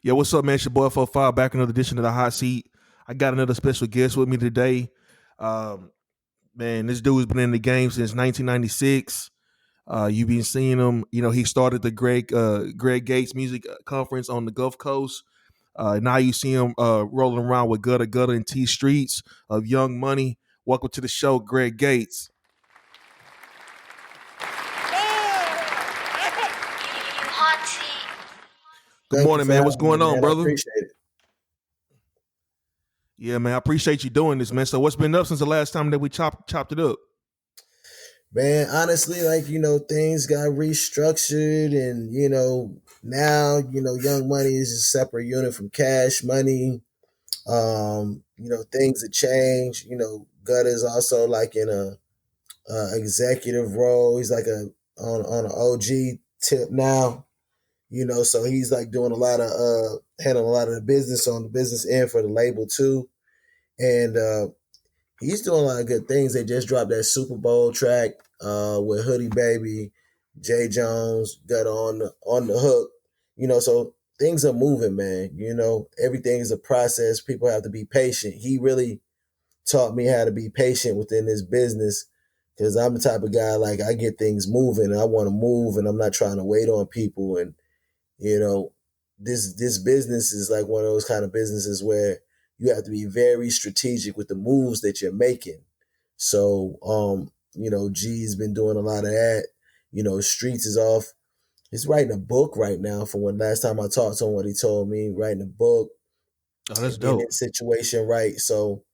Yo, what's up, man? It's your boy 45 back in another edition of the Hot Seat. I got another special guest with me today. Um, Man, this dude's been in the game since 1996. You've been seeing him. You know, he started the Greg Gates Music Conference on the Gulf Coast. Now you see him rolling around with Gutter Gutter and T Streets of Young Money. Welcome to the show, Greg Gates. Good Thank you morning, for man. What's having me, going on, man. I brother? appreciate it. Yeah, man. I appreciate you doing this, man. So, what's been up since the last time that we chopped it up? Man, honestly, things got restructured and, now, Young Money is a separate unit from Cash Money. Things have changed. Gutter's also like in a executive role. He's like on an OG tip now. So he's like doing a lot of handling a lot of the business on the business end for the label too. And he's doing a lot of good things. They just dropped that Super Bowl track with Hoodie Baby, Jay Jones, got on the hook. So things are moving, man. Everything is a process. People have to be patient. He really taught me how to be patient within this business because I'm the type of guy, like, I get things moving and I want to move and I'm not trying to wait on people. And, this business is like one of those kind of businesses where you have to be very strategic with the moves that you're making. So, G's been doing a lot of that. Streets is off. He's writing a book right now from when last time I talked to him, what he told me, writing a book Oh, that's and getting dope. that situation right. So,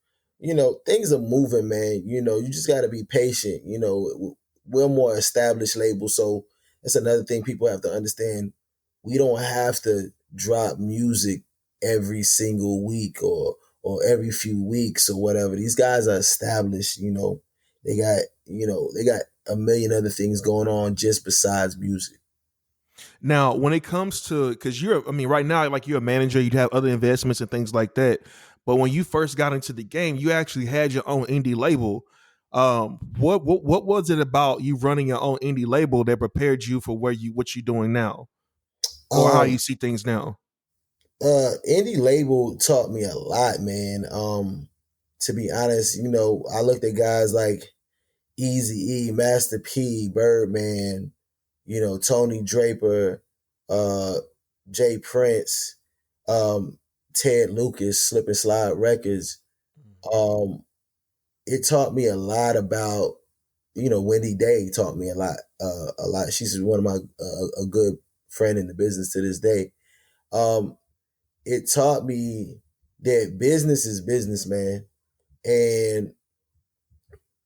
things are moving, man. You just got to be patient. We're more established label. So that's another thing people have to understand. We don't have to drop music every single week or every few weeks or whatever. These guys are established, they got a million other things going on just besides music. Now, when it comes to, because right now, like, you're a manager, you'd have other investments and things like that. But when you first got into the game, you actually had your own indie label. What was it about you running your own indie label that prepared you for what you're doing now, or how Um, you see things now? Indie label taught me a lot, man. To be honest, I looked at guys like Easy E, Master P, Birdman, Tony Draper, uh, Jay Prince, um, Ted Lucas, Slip and Slide Records. Um, it taught me a lot about, Wendy Day taught me a lot. She's one of my a good friend in the business to this day. Um, it taught me that business is business, man, and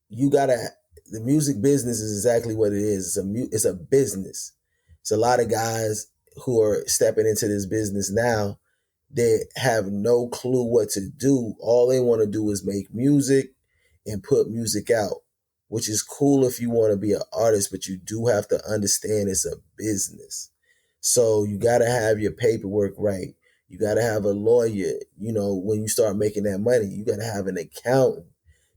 you gotta. The music business is exactly what it is. It's a business. It's a lot of guys who are stepping into this business now that have no clue what to do. All they want to do is make music and put music out, which is cool if you want to be an artist, but you do have to understand it's a business. So you got to have your paperwork right. You got to have a lawyer. When you start making that money, you got to have an accountant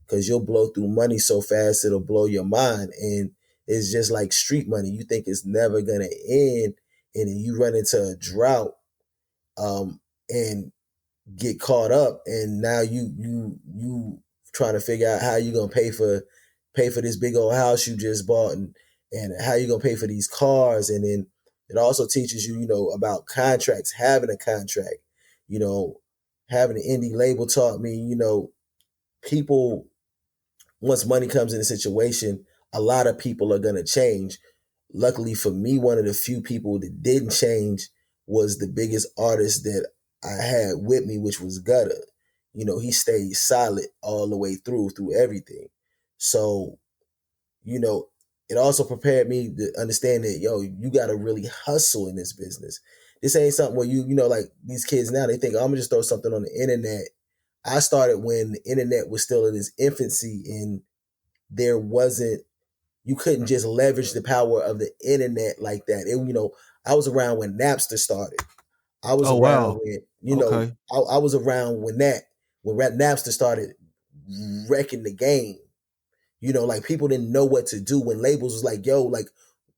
because you'll blow through money so fast it'll blow your mind. And it's just like street money. You think it's never going to end, and then you run into a drought and get caught up, and now you trying to figure out how you gonna pay for this big old house you just bought, and how you gonna pay for these cars. And then it also teaches you, about contracts, having a contract. you know Having an indie label taught me, people, once money comes in a situation, a lot of people are gonna change. Luckily for me, one of the few people that didn't change was the biggest artist that I had with me, which was Gutter. He stayed solid all the way through everything. So, you know, it also prepared me to understand that, you got to really hustle in this business. This ain't something where like these kids now, they think, I'm gonna just throw something on the internet. I started when the internet was still in its infancy, and there wasn't you couldn't just leverage the power of the internet like that. I was around when Napster started. I was Oh, around wow. when, Okay. I was around when Napster started wrecking the game. Like, people didn't know what to do when labels was like, yo, like,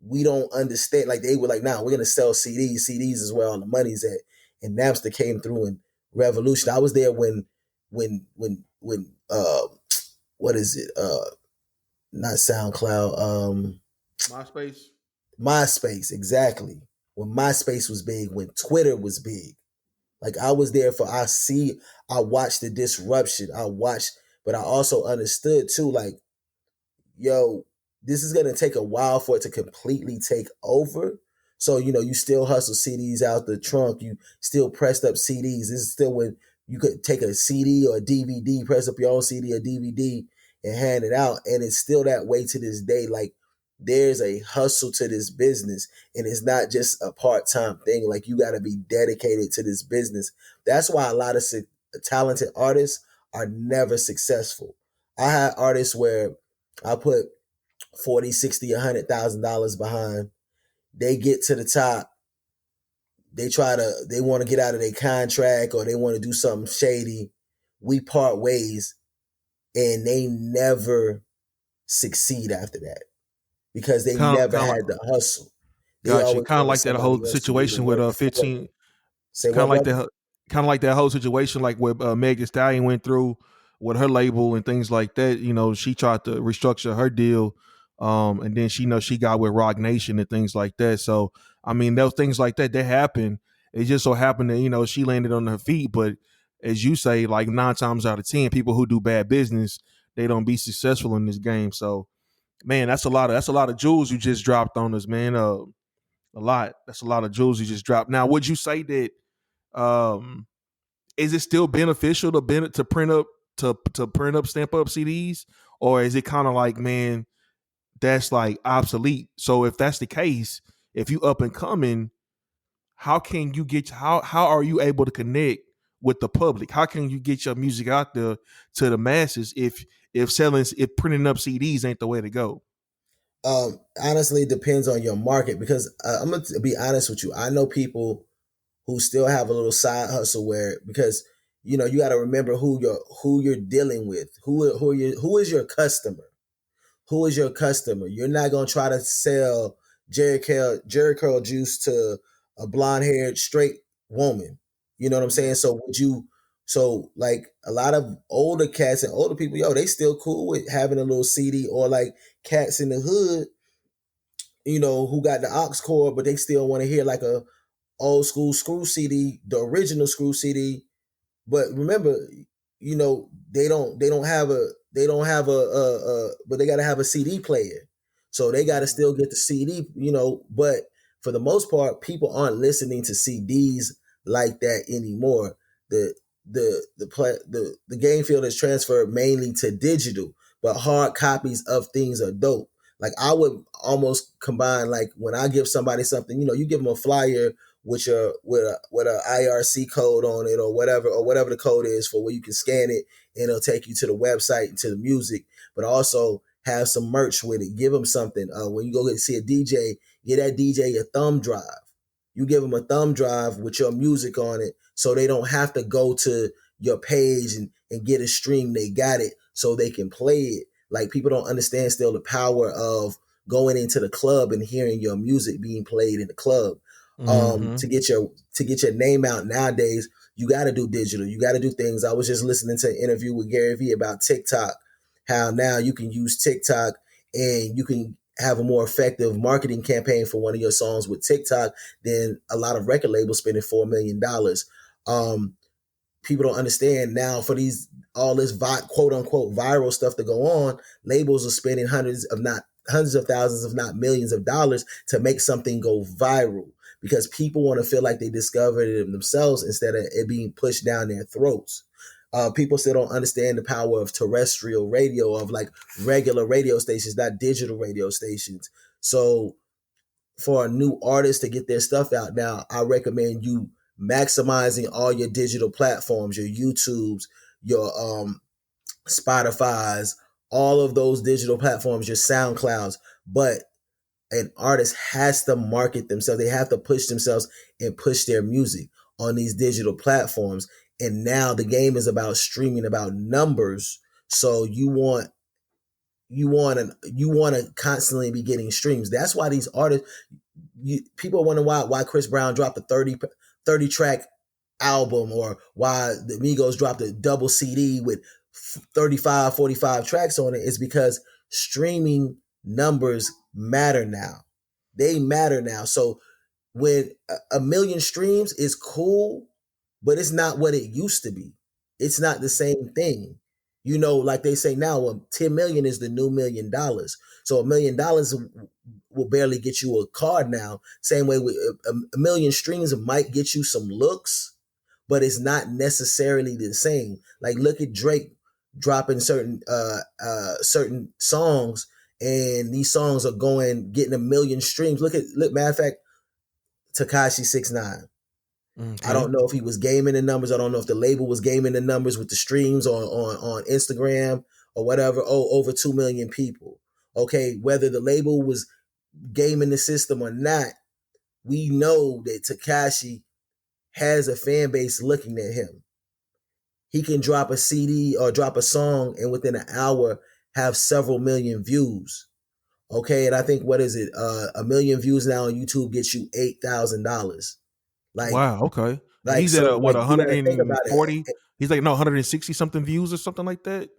we don't understand. Like, they were like, nah, we're gonna sell CDs. CDs is where all the money's at. and Napster came through and revolution. I was there when what is it? Not SoundCloud. MySpace. MySpace, exactly. When MySpace was big, when Twitter was big. Like I was there for I watched the disruption. I watched, but I also understood too, like, yo, this is gonna take a while for it to completely take over. So, you still hustle CDs out the trunk, you still pressed up CDs. This is still when you could take a CD or a DVD, press up your own CD or DVD and hand it out. And it's still that way to this day. Like there's a hustle to this business, and it's not just a part-time thing. Like you got to be dedicated to this business. That's why a lot of talented artists are never successful. I had artists where I put 40, 60, $100,000 behind. They get to the top. They want to get out of their contract or they want to do something shady. We part ways, and they never succeed after that because they Kind of, never kind of like, had the hustle. They got you. always Kind of wanted like that somebody whole else to do the situation with work for 15. them. Say Kind what, of like brother? that. Kind of like that whole situation, like what Megan Stallion went through with her label and things like that. She tried to restructure her deal, and then she got with Rock Nation and things like that. So I mean, those things like that happen. It just so happened that she landed on her feet, but as you say, like 9 times out of 10, people who do bad business, they don't be successful in this game. So man, that's a lot of jewels you just dropped on us, man. A lot. That's a lot of jewels you just dropped. Now, would you say that? Um, is it still beneficial to print up to print up stamp up CDs, or is it kind of like, man, that's like obsolete? So if that's the case, if you up and coming, how are you able to connect with the public? How can you get your music out there to the masses if printing up CDs ain't the way to go? Honestly, it depends on your market because I'm going to be honest with you. I know people who still have a little side hustle where because you got to remember who you're dealing with, who is your customer. Who is your customer? You're not gonna try to sell Jerry curl juice to a blonde haired straight woman. You know what I'm saying? So would you? So like a lot of older cats and older people, yo, they still cool with having a little CD or like cats in the hood, who got the aux cord, but they still want to hear like a old school screw CD, the original screw CD. But remember, they don't have a but they got to have a CD player, so they got to still get the CD. But for the most part, people aren't listening to CDs like that anymore. The game field is transferred mainly to digital, but hard copies of things are dope. Like I would almost combine like when I give somebody something, you give them a flyer with a IRC code on it or whatever the code is for where you can scan it and it'll take you to the website and to the music, but also have some merch with it. Give them something. When you go see a DJ, get that DJ a thumb drive. You give them a thumb drive with your music on it so they don't have to go to your page and get a stream. They got it so they can play it. Like people don't understand still the power of going into the club and hearing your music being played in the club. Mm-hmm. To get your name out nowadays, you got to do digital. You got to do things. I was just listening to an interview with Gary Vee about TikTok, how now you can use TikTok and you can have a more effective marketing campaign for one of your songs with TikTok than a lot of record labels spending $4 million. People don't understand now for these all this quote unquote viral stuff to go on. Labels are spending hundreds of thousands, if not millions of dollars to make something go viral because people want to feel like they discovered it themselves instead of it being pushed down their throats. People still don't understand the power of terrestrial radio, of like regular radio stations, not digital radio stations. So for a new artist to get their stuff out now, I recommend you maximizing all your digital platforms, your YouTubes, your Spotify's, all of those digital platforms, your SoundClouds. But an artist has to market themselves. They have to push themselves and push their music on these digital platforms. And now the game is about streaming, about numbers. So you want to constantly be getting streams. That's why these artists, people wonder why Chris Brown dropped a 30 track album or why the Migos dropped a double CD with 35, 45 tracks on it is because streaming numbers matter now. They matter now. So when a million streams is cool, but it's not what it used to be. It's not the same thing. You know, like they say now, 10 million is the new $1,000,000. So $1,000,000 will barely get you a card now. Same way with a million streams might get you some looks, but it's not necessarily the same. Like look at Drake dropping certain songs, and these songs are getting 1,000,000 streams. Look, matter of fact, Tekashi 6ix9ine. Okay. I don't know if he was gaming the numbers. I don't know if the label was gaming the numbers with the streams on Instagram or whatever. Oh, over 2 million people. Okay, whether the label was gaming the system or not, we know that Tekashi has a fan base looking at him. He can drop a CD or drop a song and within an hour have several million views. Okay, and I think what is it? 1,000,000 views now on YouTube gets you $8,000. Like, Wow. Okay. And like he's at so, what like you gotta think about 140? it. He's like no 160 something views or something like that.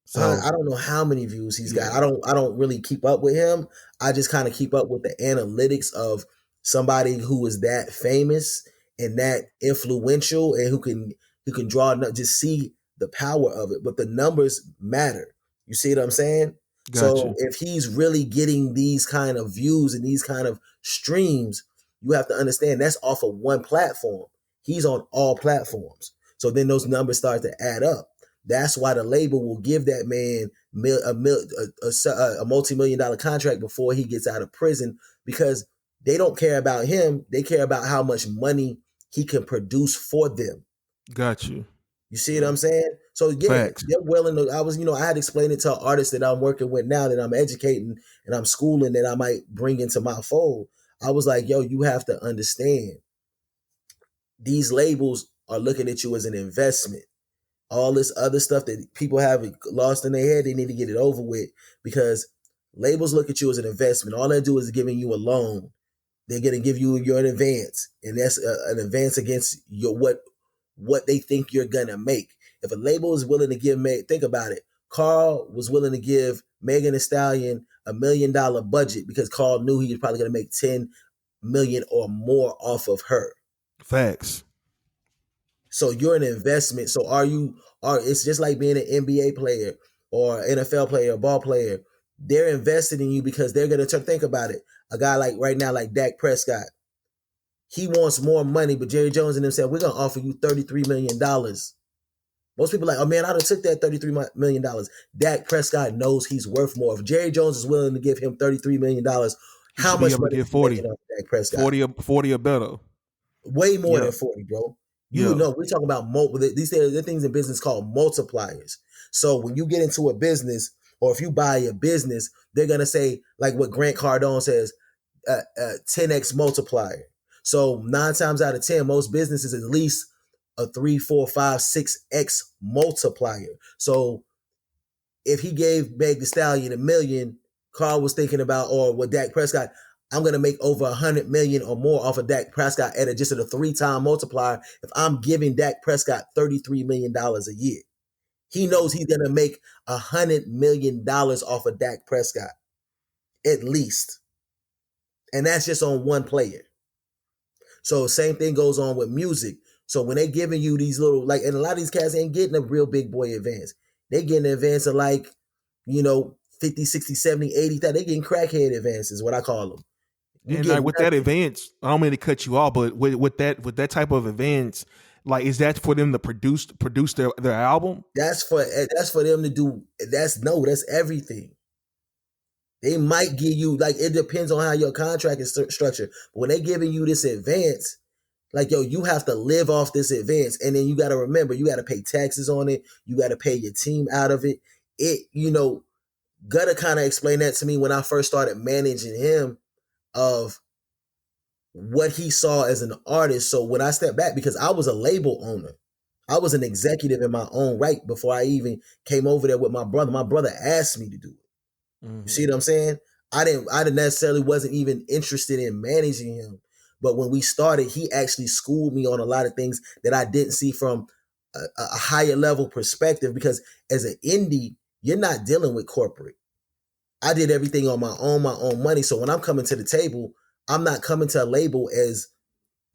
So I don't know how many views he's got. yeah, I don't really keep up with him. I just kind of keep up with the analytics of somebody who is that famous and that influential and who can draw just see the power of it. But the numbers matter. You see what I'm saying? got So you. if he's really getting these kind of views and these kind of streams, you have to understand that's off of one platform. He's on all platforms. So then those numbers start to add up. That's why the label will give that man a multi-million-dollar contract before he gets out of prison, because they don't care about him. They care about how much money he can produce for them. Got you. You see what I'm saying? So yeah, Facts. they're willing to. I had to explain it to artists that I'm working with now, that I'm educating and I'm schooling, that I might bring into my fold. I was like, yo, you have to understand, these labels are looking at you as an investment. All this other stuff that people have lost in their head, they need to get it over with, because labels look at you as an investment. All they do is giving you a loan. They're going to give you an advance, and that's an advance against your what they think you're going to make. If a label is willing to think about it. Carl was willing to give Megan Thee Stallion $1,000,000 budget because Carl knew he was probably going to make 10 million or more off of her. Facts. So you're an investment. So it's just like being an NBA player or NFL player, or ball player. They're invested in you because they're going to think about it. A guy like right now, like Dak Prescott, he wants more money, but Jerry Jones and them said, we're going to offer you $33 million. Most people are like, oh man, I done took that $33 million. Dak Prescott knows he's worth more. If Jerry Jones is willing to give him $33 million, He how should be much able to money get is he making off Dak Prescott? 40 or better. Way more Yeah. than 40, bro. Yeah. We're talking about these are things in business called multipliers. So when you get into a business, or if you buy a business, they're gonna say, like what Grant Cardone says, 10x multiplier. So 9 times out of 10, most businesses at least a 3, 4, 5, 6x multiplier. So if he gave Meg Thee Stallion $1 million, Carl was thinking about, or with Dak Prescott, I'm going to make over 100 million or more off of Dak Prescott just at a 3-time multiplier. If I'm giving Dak Prescott $33 million a year, he knows he's going to make $100 million off of Dak Prescott, at least. And that's just on one player. So same thing goes on with music. So when they giving you these little, like, and a lot of these cats ain't getting a real big boy advance. They getting an advance of like, 50, 60, 70, 80, they getting crackhead advances, what I call them. You And get like with that nothing. advance, I don't mean to cut you off, but with that type of advance, like is that for them to produce their album? That's for them to do. That's everything. They might give you, like, it depends on how your contract is structured. But when they giving you this advance, like, yo, you have to live off this advance, and then you got to remember, you got to pay taxes on it. You got to pay your team out of it. Gutter kind of explained that to me when I first started managing him, of what he saw as an artist. So when I stepped back, because I was a label owner, I was an executive in my own right before I even came over there with my brother. My brother asked me to do it. Mm-hmm. You see what I'm saying? I didn't necessarily wasn't even interested in managing him. But when we started, he actually schooled me on a lot of things that I didn't see from a higher level perspective, because as an indie, you're not dealing with corporate. I did everything on my own money. So when I'm coming to the table, I'm not coming to a label as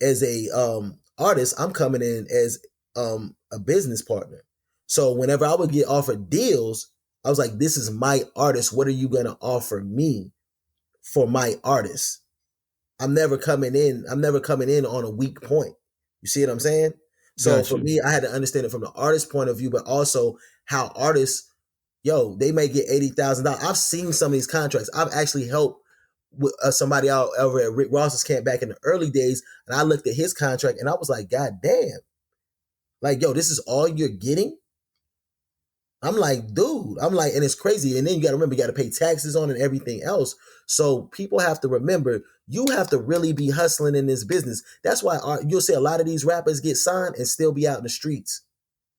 a artist. I'm coming in as a business partner. So whenever I would get offered deals, I was like, this is my artist. What are you going to offer me for my artist? I'm never coming in on a weak point. You see what I'm saying? So for Gotcha. me, I had to understand it from the artist point of view, but also how artists, they may get $80,000. I've seen some of these contracts. I've actually helped with somebody out over at Rick Ross's camp back in the early days, and I looked at his contract and I was like, God damn, like, this is all you're getting? I'm like, dude, and it's crazy. And then you got to remember, you got to pay taxes on it and everything else. So people have to remember, you have to really be hustling in this business. That's why you'll see a lot of these rappers get signed and still be out in the streets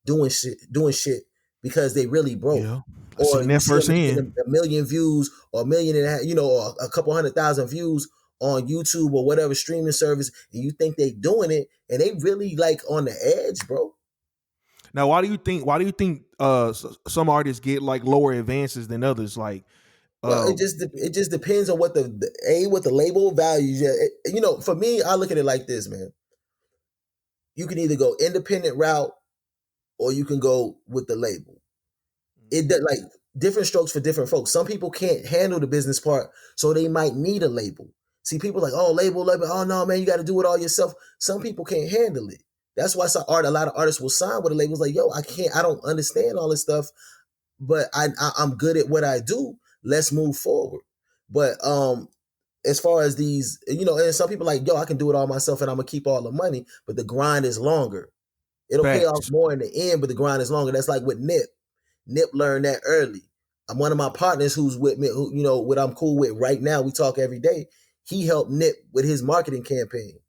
doing shit because they really broke. Yeah. I Or seen you that see them firsthand. getting a million views or a million and a half, or a couple 100,000 views on YouTube or whatever streaming service, and you think they doing it, and they really like on the edge, bro. Now, why do you think some artists get like lower advances than others? Like, Well, it just depends on what the label values. Yeah, for me, I look at it like this, man. You can either go independent route or you can go with the label. It does, like, different strokes for different folks. Some people can't handle the business part, so they might need a label. See, people like, oh, label. Oh no, man, you got to do it all yourself. Some people can't handle it. That's why a lot of artists will sign with a label. It's like, yo, I don't understand all this stuff, but I'm good at what I do. Let's move forward. But as far as these, and some people like, yo, I can do it all myself and I'm gonna keep all the money, but the grind is longer. It'll pay off facts. more in the end, but the grind is longer. That's like with Nip. Nip learned that early. I'm one of my partners who's with me, what I'm cool with right now. We talk every day. He helped Nip with his marketing campaign.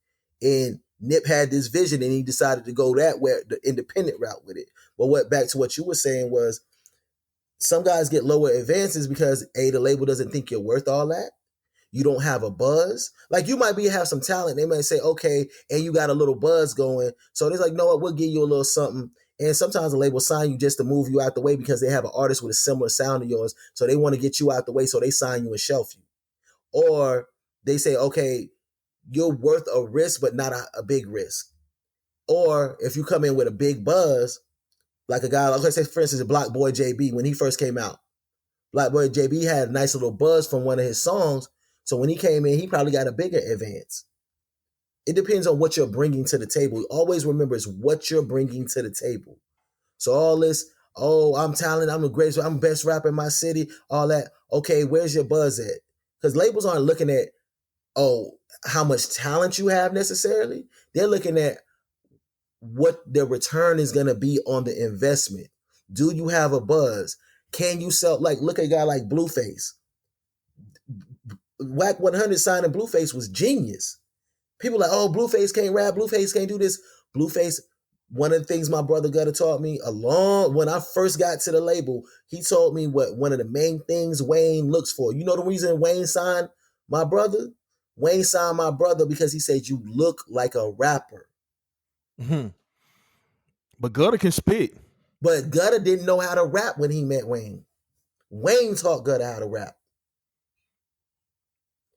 And Nip had this vision and he decided to go that way, the independent route with it. But back to what you were saying was, some guys get lower advances because the label doesn't think you're worth all that. You don't have a buzz. Like, you might have some talent. They might say, okay, and you got a little buzz going. So they're like, no, what, we'll give you a little something. And sometimes the label sign you just to move you out the way because they have an artist with a similar sound to yours. So they want to get you out the way. So they sign you and shelf you. Or they say, okay, you're worth a risk, but not a big risk. Or if you come in with a big buzz, like a guy, like, let's say, for instance, Block Boy JB, when he first came out, Black Boy JB had a nice little buzz from one of his songs. So when he came in, he probably got a bigger advance. It depends on what you're bringing to the table. Always remember, it's what you're bringing to the table. So all this, oh, I'm talented, I'm the greatest, I'm the best rapper in my city, all that. Okay, where's your buzz at? Because labels aren't looking at, oh, how much talent you have necessarily. They're looking at what the return is going to be on the investment. Do you have a buzz? Can you sell? Like, look at a guy like Blueface. Whack 100 signing Blueface was genius. People like, oh, Blueface can't rap, Blueface can't do this. Blueface, one of the things my brother Gutter taught me when I first got to the label, he told me what one of the main things Wayne looks for. You know the reason Wayne signed my brother? Wayne signed my brother because he said, you look like a rapper. Mm-hmm. But Gutter can spit. But Gutter didn't know how to rap when he met Wayne. Wayne taught Gutter how to rap.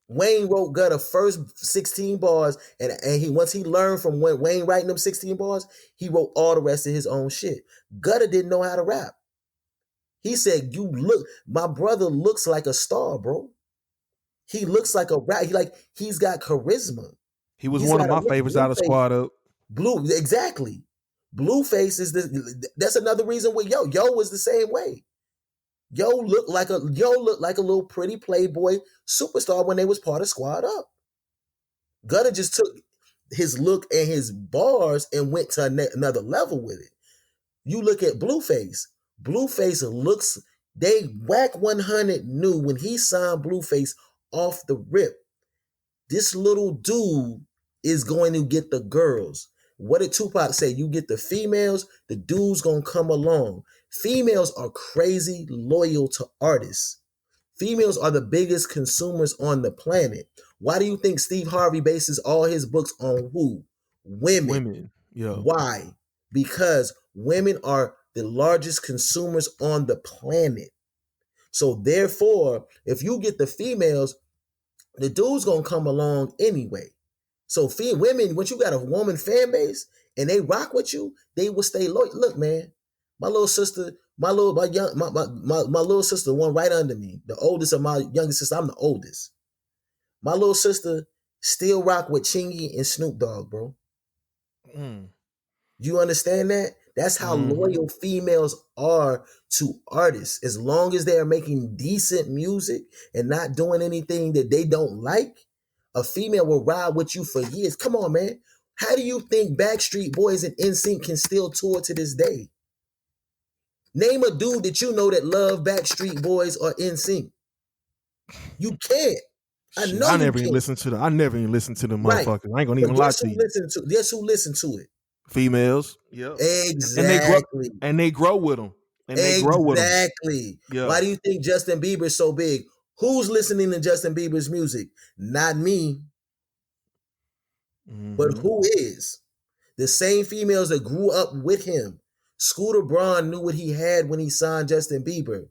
Wayne wrote Gutter first 16 bars, and once he learned from Wayne writing them 16 bars, he wrote all the rest of his own shit. Gutter didn't know how to rap. He said, my brother looks like a star, bro. He looks like a rap. He's got charisma. He was one of my favorites out of Squad Up. Exactly. Blueface that's another reason why Yo was the same way. Yo looked like a little pretty playboy superstar when they was part of Squad Up. Gutter just took his look and his bars and went to another level with it. You look at Blueface. Blueface looks. Whack 100 knew when he signed Blueface off the rip. This little dude is going to get the girls. What did Tupac say? You get the females, the dudes gonna come along. Females are crazy loyal to artists. Females are the biggest consumers on the planet. Why do you think Steve Harvey bases all his books on who? Women. Women. Yeah. Why? Because women are the largest consumers on the planet. So therefore, if you get the females, the dude's gonna come along anyway. So women, once you got a woman fan base and they rock with you, they will stay loyal. Look, man, my little sister, my little sister, one right under me, the oldest of my youngest sister. I'm the oldest. My little sister still rock with Chingy and Snoop Dogg, bro. Mm. You understand that? That's how loyal females are to artists. As long as they're making decent music and not doing anything that they don't like, a female will ride with you for years. Come on, man. How do you think Backstreet Boys and NSYNC can still tour to this day? Name a dude that you know that love Backstreet Boys or NSYNC. You can't. I know I you never even can't. listened to the. I never even listened to the Right. motherfuckers. I ain't gonna But even lie guess to who you. guess who listened to it? Females. Yeah. Exactly. And they grow with them. Exactly. Yeah. Why do you think Justin Bieber's so big? Who's listening to Justin Bieber's music? Not me. But who is? The same females that grew up with him. Scooter Braun knew what he had when he signed Justin Bieber.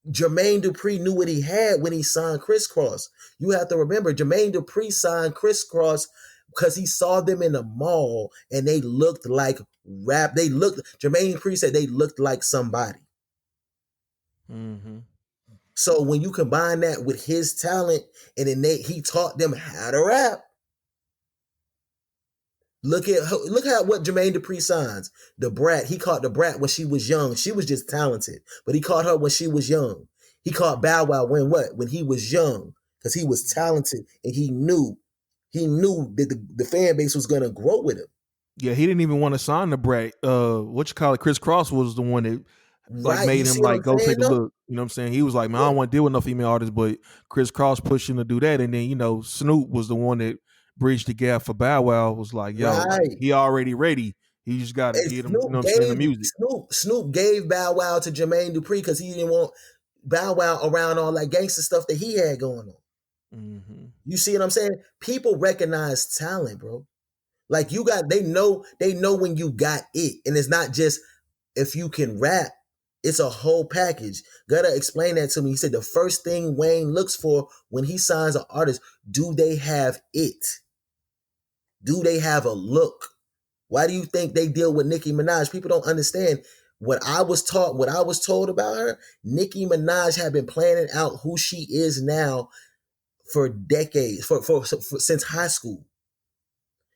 Jermaine Dupri knew what he had when he signed Criss Cross. You have to remember, Jermaine Dupri signed Criss Cross because he saw them in the mall and they looked like rap. Jermaine Dupri said they looked like somebody. So when you combine that with his talent and then he taught them how to rap. Look at what Jermaine Dupri signs. The Brat. He caught the Brat when she was young. She was just talented, but he caught her when she was young. He caught Bow Wow when he was young, because he was talented and he knew that the fan base was gonna grow with him. Yeah, he didn't even want to sign the Brat. Criss Cross was the one that made him go take a look. You know what I'm saying? He was like, man, I don't want to deal with no female artists, but Criss Cross pushed him to do that. And then, Snoop was the one that bridged the gap for Bow Wow. Was like, yo, he already ready. He just got to get him, the music. Snoop gave Bow Wow to Jermaine Dupri because he didn't want Bow Wow around all that gangster stuff that he had going on. You see what I'm saying? People recognize talent, bro. Like they know when you got it. And it's not just if you can rap, it's a whole package. Gotta explain that to me. He said the first thing Wayne looks for when he signs an artist, do they have it? Do they have a look? Why do you think they deal with Nicki Minaj? People don't understand. What I was told about her, Nicki Minaj had been planning out who she is now for decades, for since high school.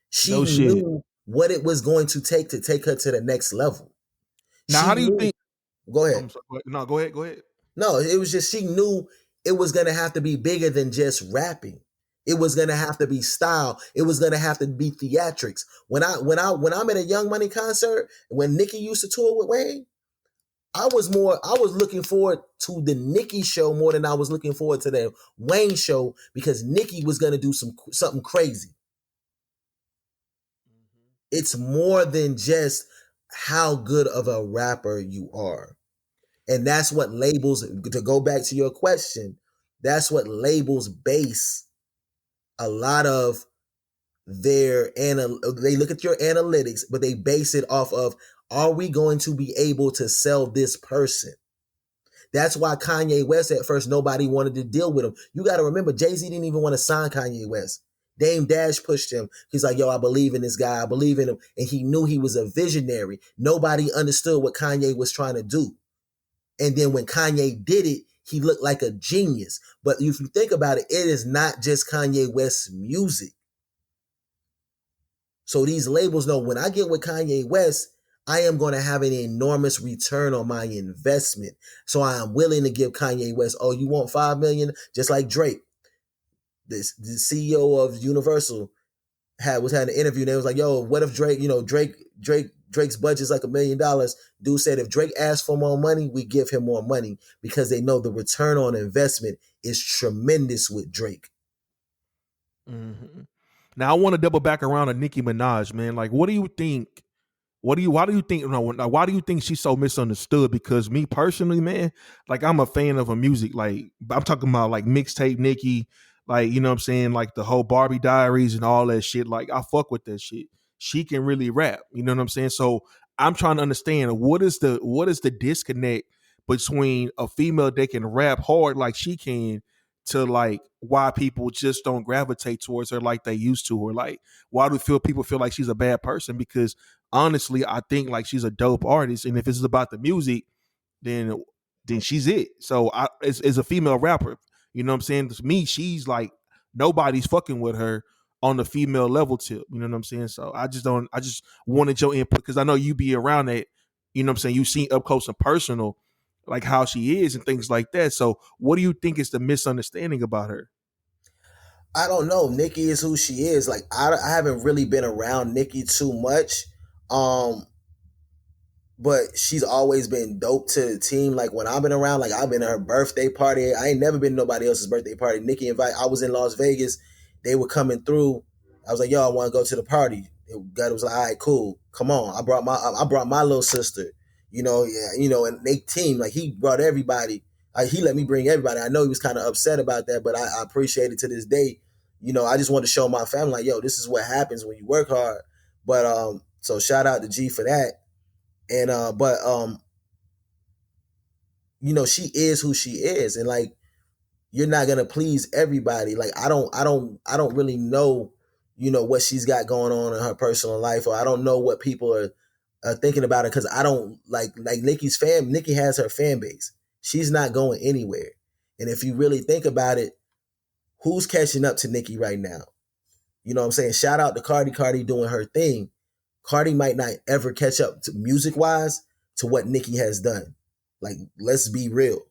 She knew what it was going to take her to the next level. Now, how do you think? Go ahead. No, go ahead. No, it was just she knew it was going to have to be bigger than just rapping. It was going to have to be style. It was going to have to be theatrics. When I'm at a Young Money concert, when Nicki used to tour with Wayne, I was looking forward to the Nicki show more than I was looking forward to the Wayne show, because Nicki was going to do something crazy. It's more than just how good of a rapper you are. And that's what labels, to go back to your question, that's what labels base a lot of they look at your analytics, but they base it off of, are we going to be able to sell this person? That's why Kanye West, at first, nobody wanted to deal with him. You got to remember, Jay-Z didn't even want to sign Kanye West. Dame Dash pushed him. He's like, yo, I believe in this guy. I believe in him. And he knew he was a visionary. Nobody understood what Kanye was trying to do. And then when Kanye did it, he looked like a genius. But if you think about it, it is not just Kanye West's music. So these labels know, when I get with Kanye West, I am going to have an enormous return on my investment. So I am willing to give Kanye West, oh, you want $5 million? Just like Drake. The CEO of Universal had an interview, and they was like, yo, what if Drake's budget is like $1 million. Dude said, if Drake asks for more money, we give him more money, because they know the return on investment is tremendous with Drake. Now, I want to double back around to Nicki Minaj, man. Like, what do you think? Why do you think she's so misunderstood? Because me personally, man, like, I'm a fan of her music. Like, I'm talking about like mixtape Nicki, Like, you know what I'm saying? Like the whole Barbie Diaries and all that shit. Like, I fuck with that shit. She can really rap. You know what I'm saying? So I'm trying to understand what is the disconnect between a female that can rap hard like she can to like why people just don't gravitate towards her like they used to, or like why do people feel like she's a bad person? Because honestly, I think like she's a dope artist, and if it's about the music, then she's it. So as a female rapper, you know what I'm saying? To me, she's like nobody's fucking with her on the female level tip. You know what I'm saying? So I just don't. I just wanted your input because I know you be around that. You know what I'm saying? You seen up close and personal, like how she is and things like that. So what do you think is the misunderstanding about her? I don't know. Nikki is who she is. Like I haven't really been around Nikki too much. Um, but she's always been dope to the team. Like when I've been around, like I've been at her birthday party. I ain't never been to nobody else's birthday party. Nikki invite. I was in Las Vegas. They were coming through. I was like, yo, I want to go to the party. God was like, all right, cool, come on. I brought my little sister. Yeah, and they team like he brought everybody. He let me bring everybody. I know he was kind of upset about that, but I appreciate it to this day. I just want to show my family like, yo, this is what happens when you work hard. But so shout out to G for that. And but she is who she is, and like you're not gonna please everybody. Like I don't really know, what she's got going on in her personal life, or I don't know what people are thinking about it, because I don't like Nikki has her fan base. She's not going anywhere. And if you really think about it, who's catching up to Nikki right now? You know what I'm saying? Shout out to Cardi doing her thing. Cardi might not ever catch up to music wise to what Nicki has done. Like, let's be real.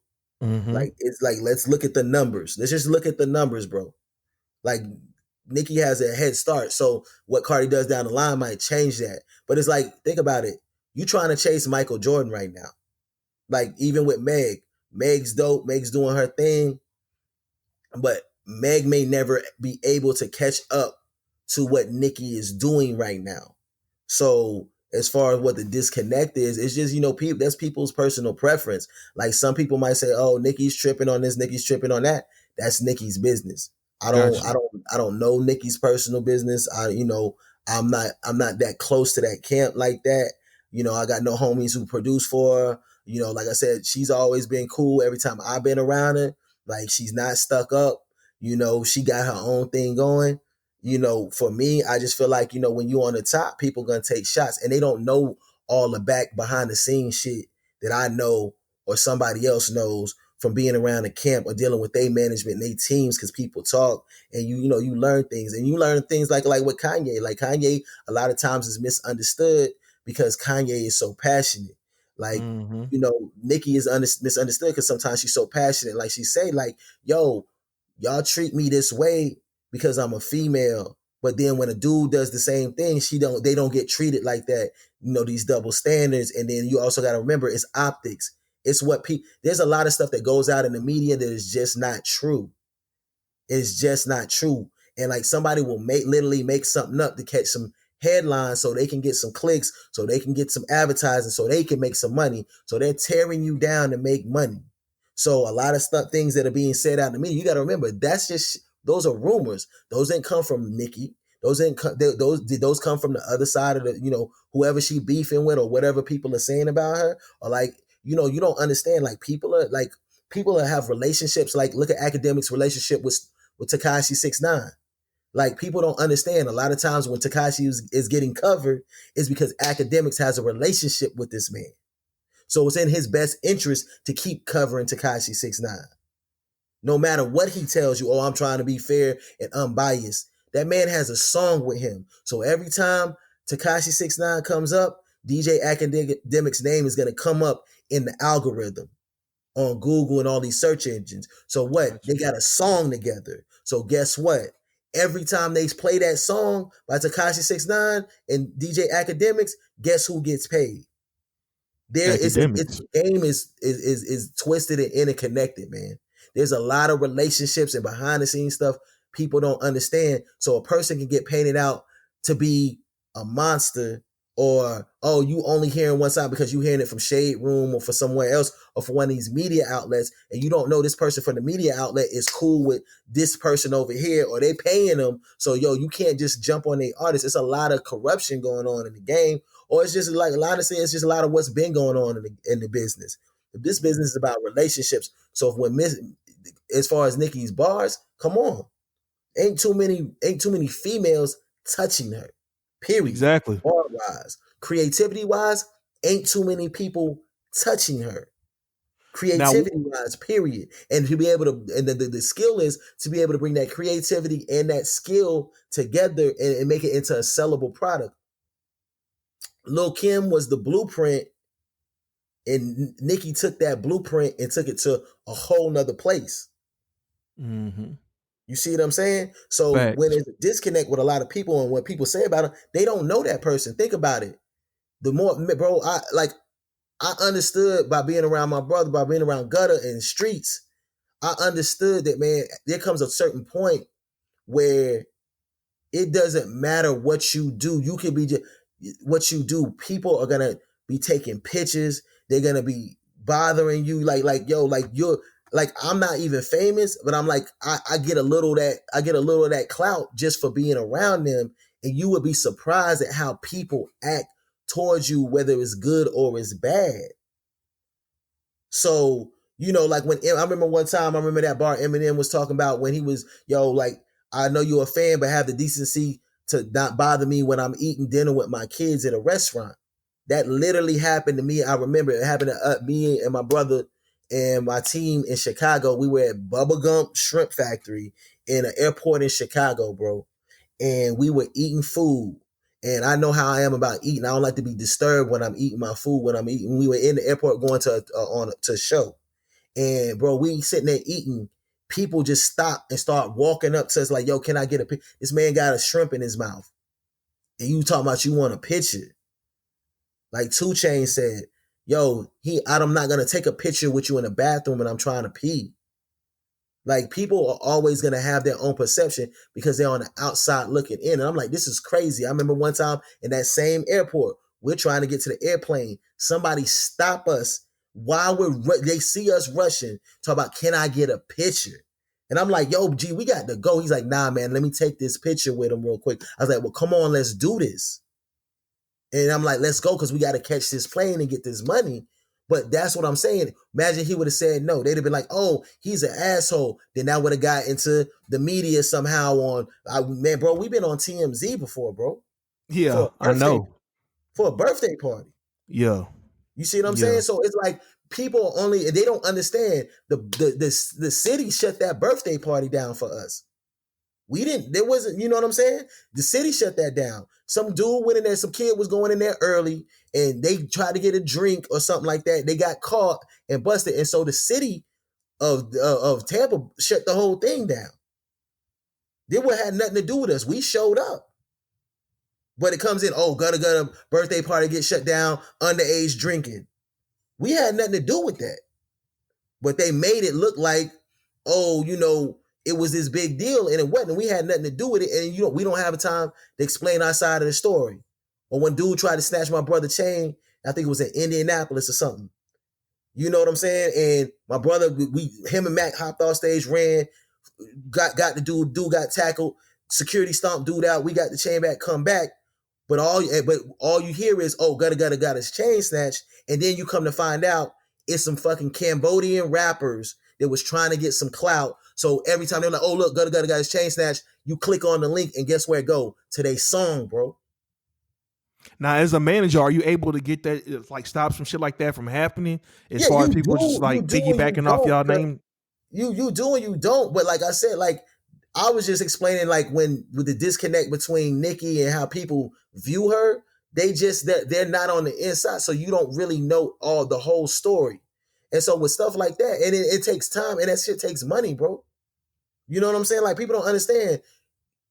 Mm-hmm. Like, it's like, let's look at the numbers. Let's just look at the numbers, bro. Like, Nicki has a head start. So what Cardi does down the line might change that. But it's like, think about it. You trying to chase Michael Jordan right now. Like, even with Meg. Meg's dope. Meg's doing her thing. But Meg may never be able to catch up to what Nicki is doing right now. So as far as what the disconnect is, it's just, people, that's people's personal preference. Like some people might say, "Oh, Nicki's tripping on this, Nicki's tripping on that." That's Nicki's business. I don't, Gotcha. I don't, I don't know Nicki's personal business. I'm not that close to that camp like that. I got no homies who produce for her. Like I said, she's always been cool every time I've been around her. Like she's not stuck up. She got her own thing going. For me, I just feel like, when you on the top, people gonna take shots, and they don't know all the back behind the scenes shit that I know or somebody else knows from being around the camp or dealing with their management and their teams, because people talk, and you learn things, and you learn things like with Kanye. Like Kanye a lot of times is misunderstood because Kanye is so passionate. Like, Mm-hmm. Nicki is misunderstood because sometimes she's so passionate. Like she say, like, yo, y'all treat me this way because I'm a female. But then when a dude does the same thing, they don't get treated like that. These double standards. And then you also got to remember it's optics. It's there's a lot of stuff that goes out in the media that is just not true. It's just not true. And like somebody will literally make something up to catch some headlines so they can get some clicks, so they can get some advertising, so they can make some money. So they're tearing you down to make money. So a lot of things that are being said out in the media, you got to remember those are rumors. Those didn't come from Nicki. Those come from the other side of whoever she beefing with or whatever people are saying about her. Or like, you don't understand. Like people that have relationships. Like look at Academics' relationship with Tekashi 6ix9ine. Like people don't understand. A lot of times when Tekashi is getting covered, is because Academics has a relationship with this man. So it's in his best interest to keep covering Tekashi 6ix9ine. No matter what he tells you, oh, I'm trying to be fair and unbiased. That man has a song with him. So every time Tekashi 6ix9ine comes up, DJ Academic's name is going to come up in the algorithm on Google and all these search engines. So what? They Gotcha. got a song together. So guess what? Every time they play that song by Tekashi 6ix9ine and DJ Academics, guess who gets paid? Academics. The game is twisted and interconnected, man. There's a lot of relationships and behind the scenes stuff people don't understand. So a person can get painted out to be a monster or oh, you only hearing one side because you hearing it from Shade Room or for somewhere else or for one of these media outlets, and you don't know this person from the media outlet is cool with this person over here, or they paying them. So yo, you can't just jump on the artist. It's a lot of corruption going on in the game, or it's just like a lot of say it's just a lot of what's been going on in the business. This business is about relationships. So if when as far as Nicki's bars, come on, ain't too many females touching her. Period. Exactly. Bar wise, creativity wise, ain't too many people touching her. Now, Creativity wise, period. And to be able to, and the skill is to be able to bring that creativity and that skill together and make it into a sellable product. Lil Kim was the blueprint, and Nicki took that blueprint and took it to a whole nother place. mm-hmm. You see what I'm saying? So when Facts. there's a disconnect with a lot of people and what people say about them, they don't know that person. Think about it. The more, bro, I understood by being around my brother, by being around gutter and streets. I understood that, man, there comes a certain point where it doesn't matter what you do. You can be just what you do. People are gonna be taking pictures. They're gonna be bothering you, like yo, like you're like I'm not even famous, but I'm like I get a little of that clout just for being around them, and you would be surprised at how people act towards you, whether it's good or it's bad. So, like when I remember one time, I remember that bar Eminem was talking about when he was, yo, like, I know you're a fan, but have the decency to not bother me when I'm eating dinner with my kids at a restaurant. That literally happened to me. I remember it happened to me and my brother and my team in Chicago. We were at Bubba Gump Shrimp Factory in an airport in Chicago, bro. And we were eating food. And I know how I am about eating. I don't like to be disturbed when I'm eating my food. When I'm eating, we were in the airport going to a show, and bro, we sitting there eating. People just stop and start walking up to us like, "Yo, can I get a picture?" This man got a shrimp in his mouth, and you talking about you want a picture? Like 2 Chainz said, "Yo, I'm not gonna take a picture with you in the bathroom, and I'm trying to pee." Like people are always gonna have their own perception because they're on the outside looking in. And I'm like, this is crazy. I remember one time in that same airport, we're trying to get to the airplane. Somebody stop us while they see us rushing. Talk about, can I get a picture? And I'm like, yo, G, we got to go. He's like, nah, man, let me take this picture with him real quick. I was like, well, come on, let's do this. And I'm like, let's go because we got to catch this plane and get this money. But that's what I'm saying. Imagine he would have said no. They'd have been like, oh, he's an asshole. Then that would have got into the media somehow on, man, bro, we've been on TMZ before, bro. Yeah, I know. For a birthday party. Yeah. You see what I'm saying? So it's like people they don't understand the city shut that birthday party down for us. There wasn't, you know what I'm saying? The city shut that down. Some dude went in there, some kid was going in there early and they tried to get a drink or something like that. They got caught and busted. And so the city of Tampa shut the whole thing down. They had nothing to do with us. We showed up. But it comes in, oh, gutter, birthday party get shut down, underage drinking. We had nothing to do with that. But they made it look like, oh, it was this big deal, and it wasn't. We had nothing to do with it, and we don't have a time to explain our side of the story. Or when dude tried to snatch my brother chain, I think it was in Indianapolis or something. You know what I'm saying? And my brother, him and Mac hopped off stage, ran, got the dude got tackled, security stomped dude out. We got the chain back, come back. But all you hear is, oh, gutter got his chain snatched, and then you come to find out it's some fucking Cambodian rappers that was trying to get some clout. So every time they're like, oh, look, gutter got his chain snatched, you click on the link and guess where it go? To their song, bro. Now, as a manager, are you able to get that, like, stop some shit like that from happening? As far as people just like piggybacking off y'all name? You do and you don't. But like I said, like, I was just explaining, like, with the disconnect between Nicki and how people view her, they're not on the inside, so you don't really know the whole story. And so with stuff like that, and it takes time, and that shit takes money, bro. You know what I'm saying? Like, people don't understand.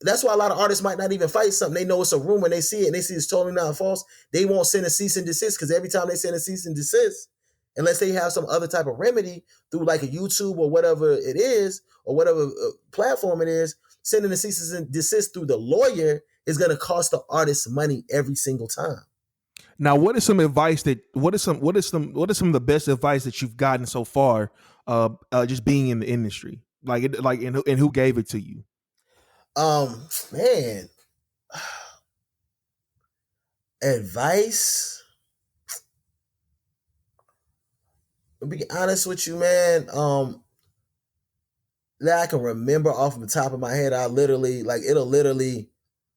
That's why a lot of artists might not even fight something. They know it's a rumor, and they see it, and they see it's totally not false. They won't send a cease and desist, because every time they send a cease and desist, unless they have some other type of remedy through like a YouTube or whatever it is, or whatever platform it is, sending a cease and desist through the lawyer is going to cost the artist money every single time. Now, what is some advice that what is some of the best advice that you've gotten so far? Just being in the industry, and who gave it to you? Man, advice. To be honest with you, man, that I can remember off the top of my head, I literally like it'll literally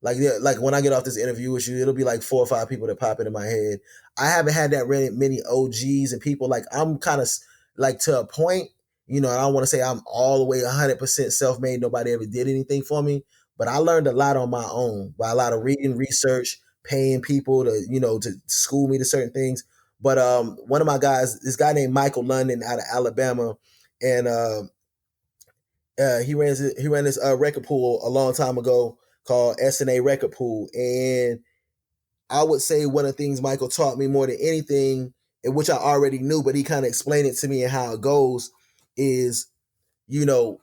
like yeah, like when I get off this interview with you, it'll be like 4 or 5 people that pop into my head. I haven't had that really many OGs and people like I'm kind of like to a point, I don't want to say I'm all the way 100% self-made. Nobody ever did anything for me, but I learned a lot on my own by a lot of reading, research, paying people to to school me to certain things. But one of my guys, this guy named Michael London out of Alabama, and he ran this record pool a long time ago called SNA Record Pool, and I would say one of the things Michael taught me more than anything, and which I already knew, but he kind of explained it to me and how it goes, is the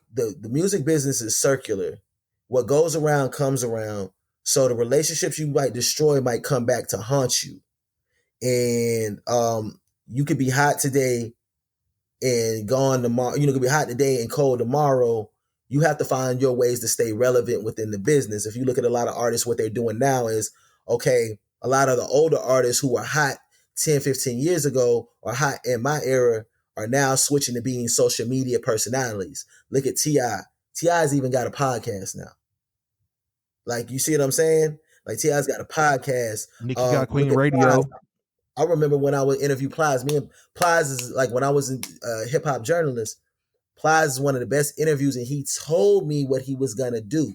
music business is circular. What goes around comes around. So the relationships you might destroy might come back to haunt you, and you could be hot today and gone tomorrow. It could be hot today and cold tomorrow. You have to find your ways to stay relevant within the business. If you look at a lot of artists, what they're doing now is, okay, a lot of the older artists who were hot 10, 15 years ago or hot in my era are now switching to being social media personalities. Look at T.I. T.I.'s even got a podcast now. Like, you see what I'm saying? Like, T.I.'s got a podcast. Nikki got Look Queen at Plies. Radio. I remember when I would interview Plies. Me and Plies is like when I was a hip hop journalist. Plies is one of the best interviews, and he told me what he was gonna do.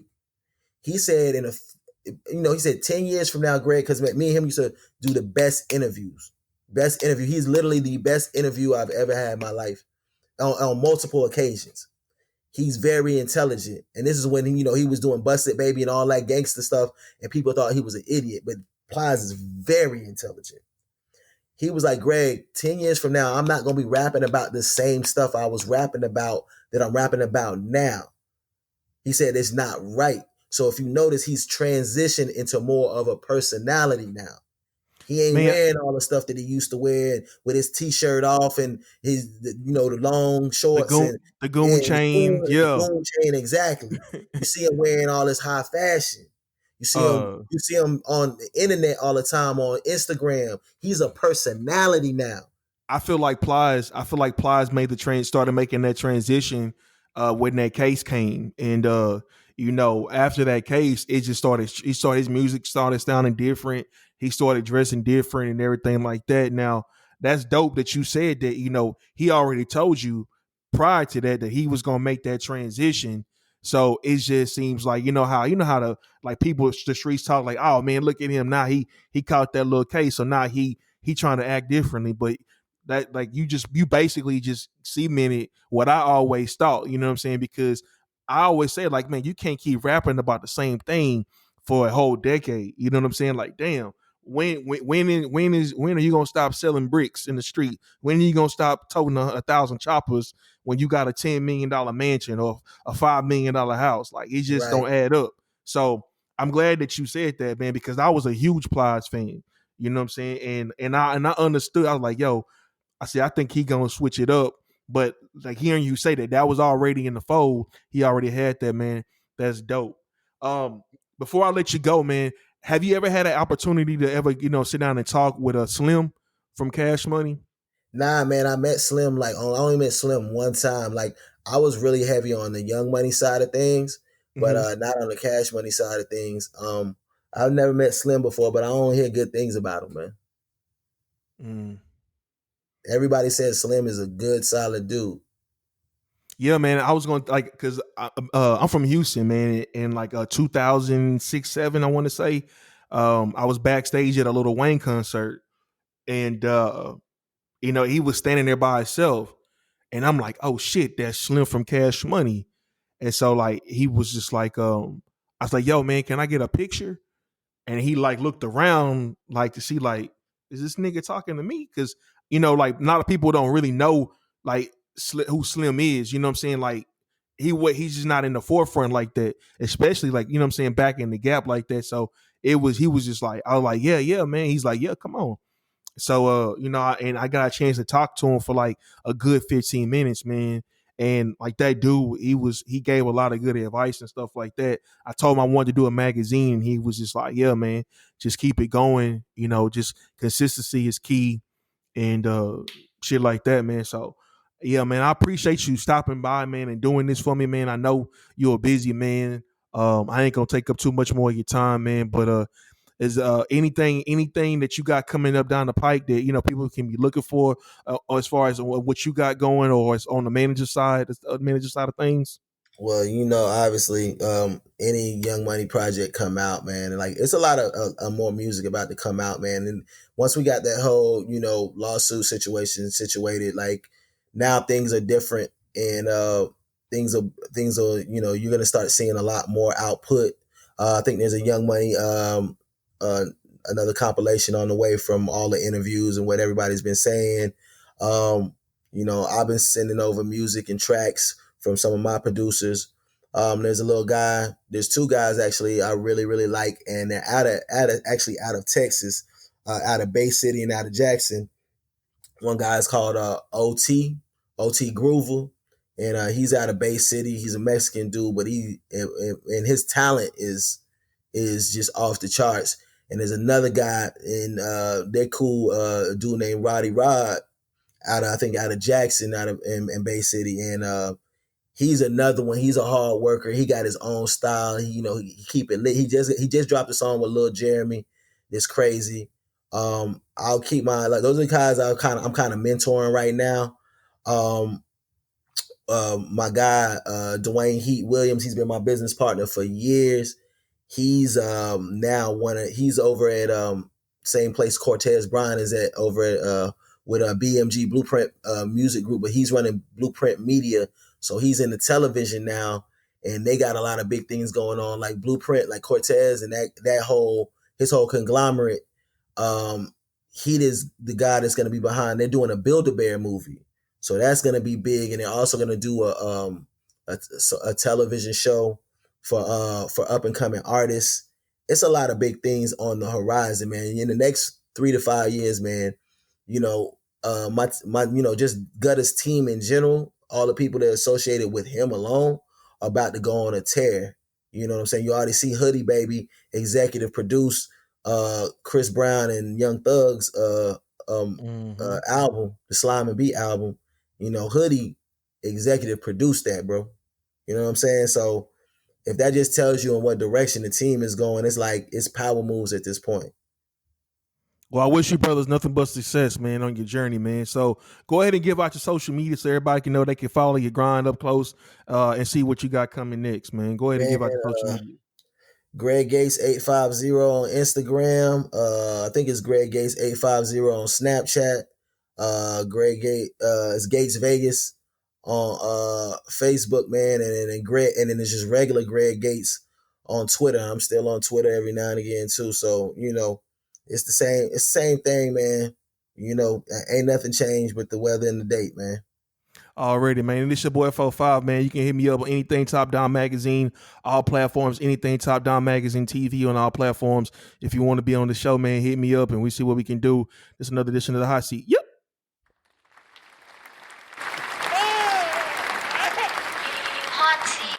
He said he said 10 years from now, Greg, because me and him used to do the best interviews. Best interview. He's literally the best interview I've ever had in my life on multiple occasions. He's very intelligent, and this is when he was doing Busted Baby and all that gangster stuff, and people thought he was an idiot. But Plies is very intelligent. He was like, Greg, 10 years from now, I'm not going to be rapping about the same stuff I was rapping about that I'm rapping about now. He said it's not right. So if you notice, he's transitioned into more of a personality now. He ain't wearing all the stuff that he used to wear with his t-shirt off and the long shorts the goon chain, the yeah. goon chain, exactly. You see him wearing all this high fashion. You see him on the internet all the time on Instagram. He's a personality now. I feel like Plies started making that transition when that case came. And after that case, it just his music started sounding different. He started dressing different and everything like that. Now, that's dope that you said that, he already told you prior to that he was gonna make that transition. So it just seems like how the like people the streets talk like, oh man, look at him now, he caught that little case, so now he trying to act differently. But that like you basically just cemented what I always thought, you know what I'm saying? Because I always say like, man, you can't keep rapping about the same thing for a whole decade. You know what I'm saying? Like, damn, when are you gonna stop selling bricks in the street? When are you gonna stop toting 1,000 choppers when you got a $10 million mansion or a $5 million house? Like, it just don't add up. So I'm glad that you said that, man, because I was a huge Plies fan. You know what I'm saying? And I understood. I was like, yo, I think he gonna switch it up. But like hearing you say that was already in the fold. He already had that, man. That's dope. Before I let you go, man, have you ever had an opportunity to ever, sit down and talk with a Slim from Cash Money? Nah, man, I met Slim I only met Slim one time. Like, I was really heavy on the Young Money side of things, but not on the Cash Money side of things. I've never met Slim before, but I only hear good things about him, man. Everybody says Slim is a good, solid dude. Yeah, man. I was going to because I'm from Houston, man, in like 2006, 7, I want to say. I was backstage at a Lil Wayne concert, and he was standing there by himself, and I'm like, oh shit, that's Slim from Cash Money. And so like he was just like, I was like, yo, man, can I get a picture? And he like looked around like to see like, is this nigga talking to me? Because like a lot of people don't really know like who Slim is. You know what I'm saying? Like he's just not in the forefront like that, especially like back in the Gap like that. So he was just like, I was like, yeah, man. He's like, yeah, come on. So and I got a chance to talk to him for like a good 15 minutes, man. And like that dude, he gave a lot of good advice and stuff like that. I told him I wanted to do a magazine, and he was just like, "Yeah, man, just keep it going. Just consistency is key, and shit like that, man." So yeah, man, I appreciate you stopping by, man, and doing this for me, man. I know you're a busy man. I ain't gonna take up too much more of your time, man. But is anything that you got coming up down the pike that people can be looking for, or as far as what you got going, or it's on the manager side of things? Well, obviously, any Young Money project come out, man, and like it's a lot of more music about to come out, man. And once we got that whole, lawsuit situation situated, like now things are different, and things are, you're gonna start seeing a lot more output. I think there's a Young Money, uh, another compilation on the way from all the interviews and what everybody's been saying. I've been sending over music and tracks from some of my producers. There's two guys actually I really, really like, and they're out of Texas, out of Bay City and out of Jackson. One guy is called OT Groover, and he's out of Bay City. He's a Mexican dude, but and his talent is just off the charts. And there's another guy in they're cool, a dude named Roddy Rod, out of Jackson, out of in Bay City, and he's another one. He's a hard worker. He got his own style. He keep it lit. He just dropped a song with Lil Jeremy. It's crazy. I'll keep those are the guys I'm kind of mentoring right now. Um, my guy Dwayne Heat Williams. He's been my business partner for years. He's now he's over at same place Cortez Bryan is at over at with a BMG Blueprint music group, but he's running Blueprint Media, so he's in the television now, and they got a lot of big things going on, like Blueprint, like Cortez, and that whole his whole conglomerate. He is the guy that's going to be behind. They're doing a Build-A-Bear movie, so that's going to be big, and they're also going to do a television show for up and coming artists. It's a lot of big things on the horizon, man. In the next 3 to 5 years, man, my just Gutter's team in general, all the people that are associated with him alone are about to go on a tear. You know what I'm saying? You already see Hoodie Baby executive produce Chris Brown and Young Thug's album, the Slime and Beat album. Hoodie executive produced that, bro. You know what I'm saying? So if that just tells you in what direction the team is going, it's like it's power moves at this point. Well, I wish you brothers nothing but success, man, on your journey, man. So go ahead and give out your social media so everybody can know they can follow your grind up close and see what you got coming next, man. Go ahead and give out your social media. Greg Gates 850 on Instagram. I think it's Greg Gates 850 on Snapchat. Greg Gates it's Gates Vegas on Facebook, man, and then it's just regular Greg Gates on Twitter. I'm still on Twitter every now and again too. So it's the same. It's the same thing, man. Ain't nothing changed but the weather and the date, man. Already, man. And this your boy 45, man. You can hit me up on anything Top Down Magazine, all platforms, anything Top Down Magazine TV on all platforms. If you want to be on the show, man, hit me up and we see what we can do. This is another edition of the Hot Seat. Yep. Hot Seat.